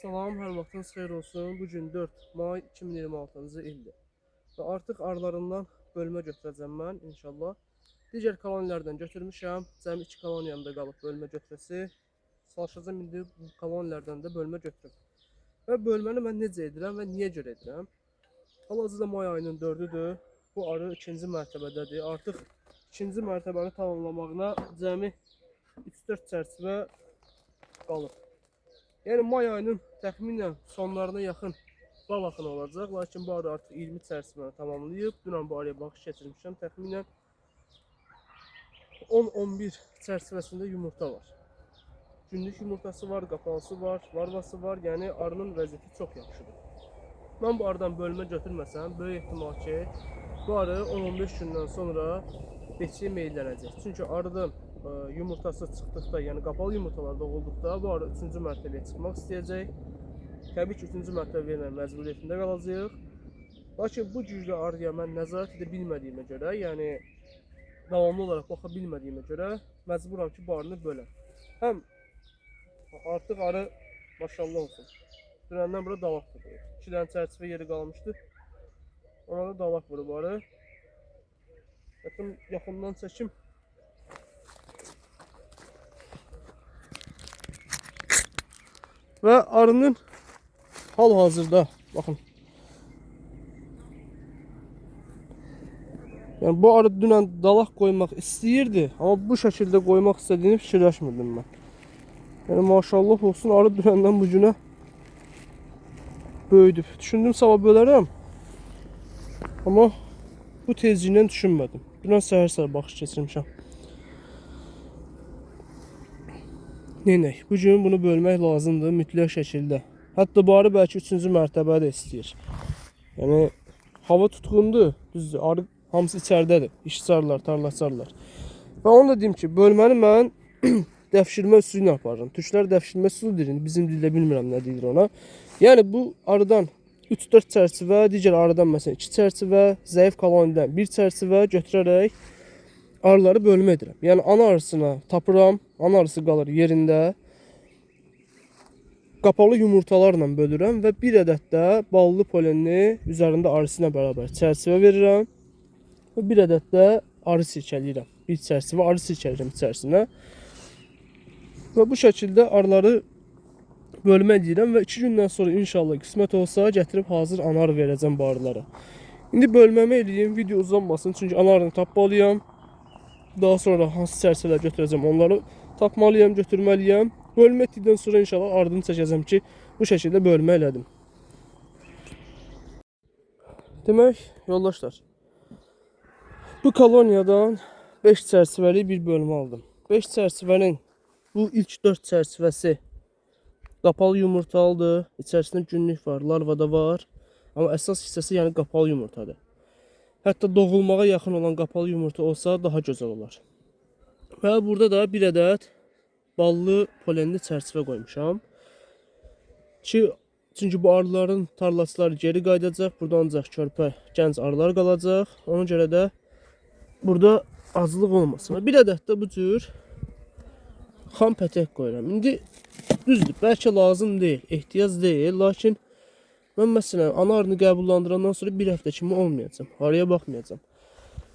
Salam, hər vaxtınız xeyir olsun. Bugün 4 may 2026-cı ildir. Və artıq arlarından bölmə götürəcəm mən inşallah. Digər koloniyalardan götürmüşəm. Cəmi 2 koloniyamda qalıb bölmə götürəsi. Çalışacağım indi bu koloniyalardan da bölmə götürüm. Və bölməni mən necə edirəm və niyə görə edirəm? Hal-hazırda may ayının 4-üdür. Bu arı 2-ci mərtəbədədir. Artıq 2-ci mərtəbəni tamamlamağına cəmi 3-4 çərçivə qalıb. Yəni may ayının təxminən sonlarına yaxın bal axını olacaq. Lakin bu arada artıq 20 çərçivəni tamamlayıb. Dünən bu araya baxış keçirmişəm. Təxminən 10-11 çərçivəsində yumurta var. Günlük yumurtası var, qapalısı var, larvası var. Yəni arının vəziyyəti çox yaxşıdır. Mən bu aradan bölmə götürməsəm, böyük ehtimal ki, bu arı 10-15 gündən sonra beçiyə meyllənəcək. Çünki arıdan yumurtası çıxdıqda, yəni qapalı yumurtalar doğulduqda bu arı 3-cü mərtəbəyə çıxmaq istəyəcək. Təbii ki, 3-cü mərtəbə vermək məcburiyyətində qalacaq. Lakin bu cürdə arıya mən nəzarət edə bilmədiyimə görə, yəni davamlı olaraq baxa bilmədiyimə görə məcburam ki, bu arını böləm. Həm artıq arı maşallah olsun. Dünəndən bura dalaq vurur. 2 dənə çərçivə yeri qalmışdı. Ona da dalaq vurub arı. Bakın yaxından çəkim. Və arının hal-hazırda baxın. Yəni bu arı dünən dalaq qoymaq istəyirdi, amma bu şəkildə qoymaq istədiyini fikirləşmirdim mən. Yəni maşallah olsun, arı dünəndən bu günə böyüdüb. Düşündüm sabah bölərəm. Amma bu tezliklə düşünmədim. Dünən səhər-səhər baxış keçirmişəm. Neynək, bu gün bunu bölmək lazımdır mütləq şəkildə. Hətta bu arı bəlkə 3-cü mərtəbədə istəyir. Yəni hava tutğundur, düzdür, arı hamısı içəridədir. İşçarlar, tarlaçarlar. Və onu da deyim ki, bölməni mən dəfşirmə üsulu ilə aparıram. Türklər dəfşirmə üsulu deyir, bizim dildə bilmirəm nə deyir ona. Yəni bu arıdan 3-4 çərçivə, digər arıdan məsələn 2 çərçivə, zəif koloniyadan 1 çərçivə götürərək arıları bölmə edirəm. Yəni ana arısına tapıram, ana arısı qalır yerində. Qapalı yumurtalarla bölürəm və bir ədəd də ballı polenli üzərində arısı ilə bərabər çərçivə verirəm. Və bir ədəd də arı sirkələyirəm. Bir çərçivə arı sirkələyirəm içərisinə. Və bu şəkildə arıları bölmə edirəm və 2 gündən sonra inşallah qismət olsa gətirib hazır anar verəcəm bu arılara. İndi bölməmi eləyim, video uzanmasın çünki anarını tapmalıyam. Daha sonra hansı çərçivələr götürəcəm onları tapmalıyam, götürməliyəm. Bölmə etdikdən sonra inşallah ardını çəkəcəm ki, bu şəkildə bölmə elədim. Demək, yoldaşlar, bu koloniyadan 5 çərçivəli bir bölmə aldım. 5 çərçivənin bu ilk 4 çərçivəsi qapalı yumurtalıdır. İçərisində günlük var, larva da var. Amma əsas hissəsi yəni qapalı yumurtadır. Hətta doğulmağa yaxın olan qapalı yumurta olsa daha gözəl olar. Və burada da bir ədəd ballı polenli çərçivə qoymuşam. Çünki bu arıların tarlaçıları geri qayıdacaq. Burada ancaq körpə, gənc arılar qalacaq. Ona görə də burada azlıq olmasın. Bir ədəd də bu cür xam pətək qoyuram. İndi düzdür, bəlkə lazım deyil, ehtiyac deyil. Lakin mən məsələn ana arını qəbullandırandan sonra bir həftə kimi olmayacam. Arıya baxmayacam.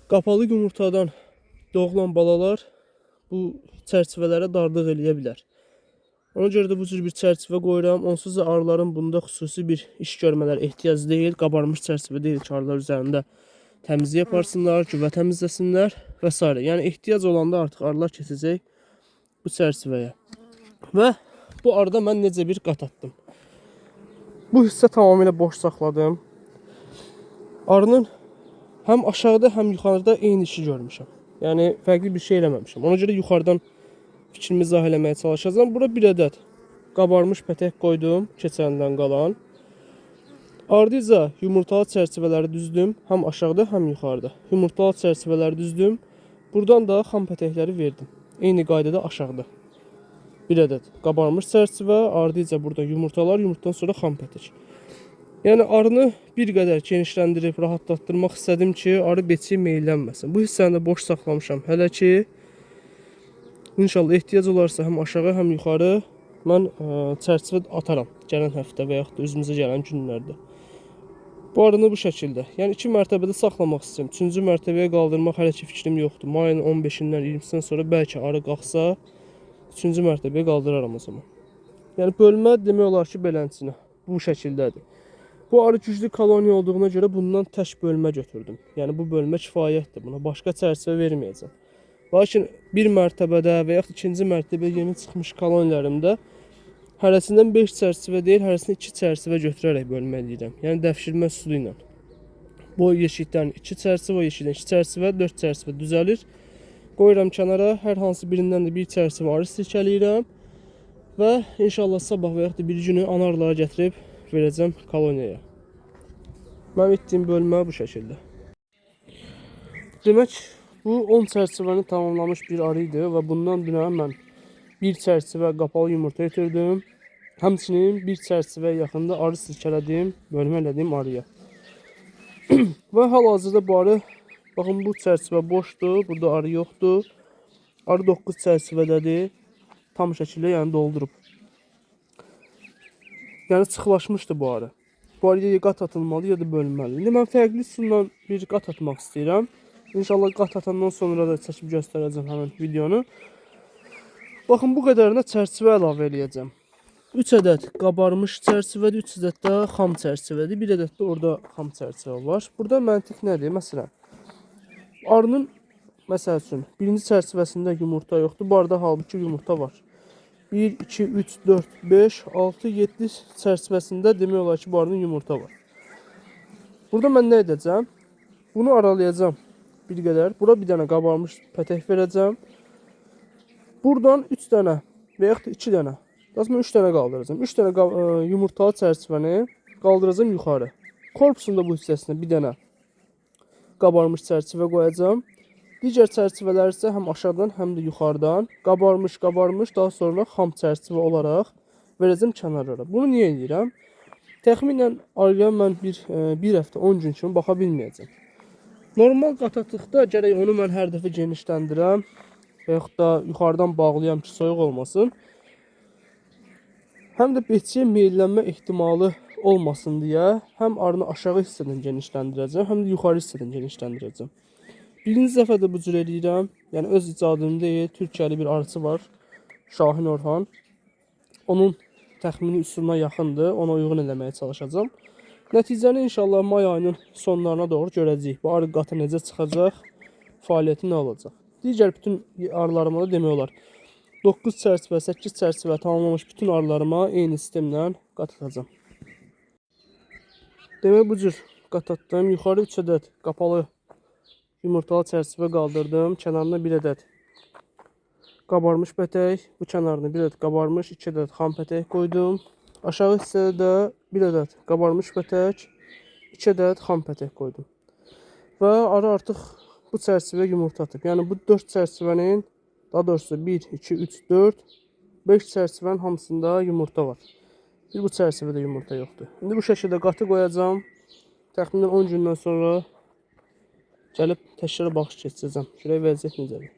Qapalı yumurtadan doğulan balalar bu çərçivələrə dardıq eləyə bilər. Ona görə də bu cür bir çərçivə qoyuram. Onsuz da arıların bunda xüsusi bir iş görmələri ehtiyac deyil. Qabarmış çərçivə deyil ki, arılar üzərində təmizlik yaparsınlar, güvə təmizləsinlər və s. Yəni ehtiyac olanda artıq arılar keçəcək bu çərçivəyə. Və bu arada mən necə bir qat atdım. Bu hissə tamamilə boş saxladım. Arının həm aşağıda, həm yuxarıda eyni işi görmüşəm. Yəni fərqli bir şey eləməmişəm. Ona görə yuxarıdan fikrimi izah eləməyə çalışacağam. Bura bir ədəd qabarmış pətək qoydum, keçəndən qalan. Ardınca yumurtalı çərçivələri düzdüm, həm aşağıda, həm yuxarıda. Yumurtalı çərçivələri düzdüm. Buradan da xam pətəkləri verdim. Eyni qaydada aşağıda. Bir ədəd qabarmış çərçivə, ardınca burada yumurtalar, yumurtadan sonra xam pətək. Yəni arını bir qədər genişləndirib rahatlatdırmaq istədim ki, arı beçiyə meyllənməsin. Bu hissəni də boş saxlamışam hələ ki. İnşallah ehtiyac olarsa həm aşağı, həm yuxarı mən çərçivə ataram gələn həftə və yaxud da üzümüzə gələn günlərdə. Bu arını bu şəkildə. Yəni 2 mərtəbədə saxlamaq istəyirəm. 3-cü mərtəbəyə qaldırmaq hələ ki fikrim yoxdur. Mayın 15-dən 20-sindən sonra bəlkə arı qalxsa 3-cü mərtəbəyə qaldıraram o zaman. Yəni bölmə demək olar ki, belənçinə bu şəkildədir. Bu arı güclü koloniya olduğuna görə bundan tək bölmə götürdüm. Yəni bu bölmə kifayətdir. Buna başqa çərçivə verməyəcəm. Lakin bir mərtəbədə və yaxud ikinci mərtəbəyə yeni çıxmış koloniyalarımda hərəsindən 5 çərçivə deyil, hərəsindən 2 çərçivə götürərək bölmə edirəm. Yəni dəfşirmə üsulu ilə. Bu yeşikdən 2 çərçivə, o yeşikdən 2 çərçivə, 4 çərçivə düzəlir. Qoyuram kənara, hər hansı birindən də bir çərçivə arı silkələyirəm və inşallah sabah və yaxud da bir günü anarlara gətirib verəcəm koloniyaya. Mənim etdiyim bölmə bu şəkildə. Demək, bu 10 çərçivəni tamamlamış bir arı idi və bundan dünən mən bir çərçivə qapalı yumurta ötürdüm. Həmçinin bir çərçivə yaxında arı silkələdim, bölmə elədim arıya. Və hal-hazırda bu arı, baxın bu çərçivə boşdur, burada arı yoxdur. Arı 9 çərçivədədir, tam şəkildə yəni doldurub. Yəni sıxlaşmışdı bu arı. Bu arıya ya qat atılmalı ya da bölünməli. İndi mən fərqli üsulla bir qat atmaq istəyirəm. İnşallah qat atandan sonra da çəkib göstərəcəm həmin videonu. Baxın, bu qədərinə çərçivə əlavə eləyəcəm. 3 ədəd qabarmış çərçivədir, 3 ədəd də xam çərçivədir, 1 ədəd də orada xam çərçivə var. Burada məntiq nədir? Məsələn, arının, məsəl üçün, birinci çərçivəsində yumurta yoxdur. Bu arada halbuki yumurta var. 1, 2, 3, 4, 5, 6, 7 çərçivəsində demək olar ki, bu arının yumurta var. Burada mən nə edəcəm? Bunu aralayacağım bir qədər. Bura bir dənə qabarmış pətək verəcəm. Buradan 3 dənə və yaxud da 2 dənə, aslında 3 dənə qaldıracağım. 3 dənə yumurtalı çərçivəni qaldıracağım yuxarı. Korpusunda bu hissəsinə bir dənə qabarmış çərçivə qoyacağım. Digər çərçivələr isə həm aşağıdan, həm də yuxarıdan qabarmış, daha sonra xam çərçivə olaraq verəcəm kənarlara. Bunu niyə edirəm? Təxminən arıya mən bir həftə, 10 gün kimi baxa bilməyəcəm. Normal qataqlıqda gərək onu mən hər dəfə genişləndirəm və yaxud da yuxarıdan bağlayam ki, soyuq olmasın. Həm də betçiyə meyllənmə ehtimalı olmasın deyə həm arını aşağı hissədən genişləndirəcəm, həm də yuxarı hissədən genişləndirəcəm. Birinci dəfə də bu cür eləyirəm. Yəni öz icadım deyil, Türkiyəli bir arıçı var, Şahin Orhan. Onun təxmini üsuluna yaxındır, ona uyğun eləməyə çalışacağım. Nəticəni inşallah may ayının sonlarına doğru görəcəyik. Bu arı qatı necə çıxacaq, fəaliyyəti nə olacaq. Digər bütün arılarıma da demək olar 9 çərçivə, 8 çərçivə tamamlamış bütün arılarıma eyni sistemlə qat atacağım. Demək, bu cür qat atdım. Yuxarı 3 ədəd qapalı yumurtalı çərçivə qaldırdım. Kənarına 1 ədəd qabarmış pətək, bu kənarına 1 ədəd qabarmış, 2 ədəd xam pətək qoydum. Aşağı hissədə də 1 ədəd qabarmış pətək, 2 ədəd xam pətək qoydum. Və arı artıq bu çərçivə yumurta atıb. Yəni bu 4 çərçivənin, daha doğrusu 1, 2, 3, 4, 5 çərçivənin hamısında yumurta var. Bir bu çərçivədə yumurta yoxdur. İndi bu şəkildə qatı qoyacağım. Təxminən 10 gündən sonra gəlib təkrar baxış keçirəcəm. Görək vəziyyət necədir.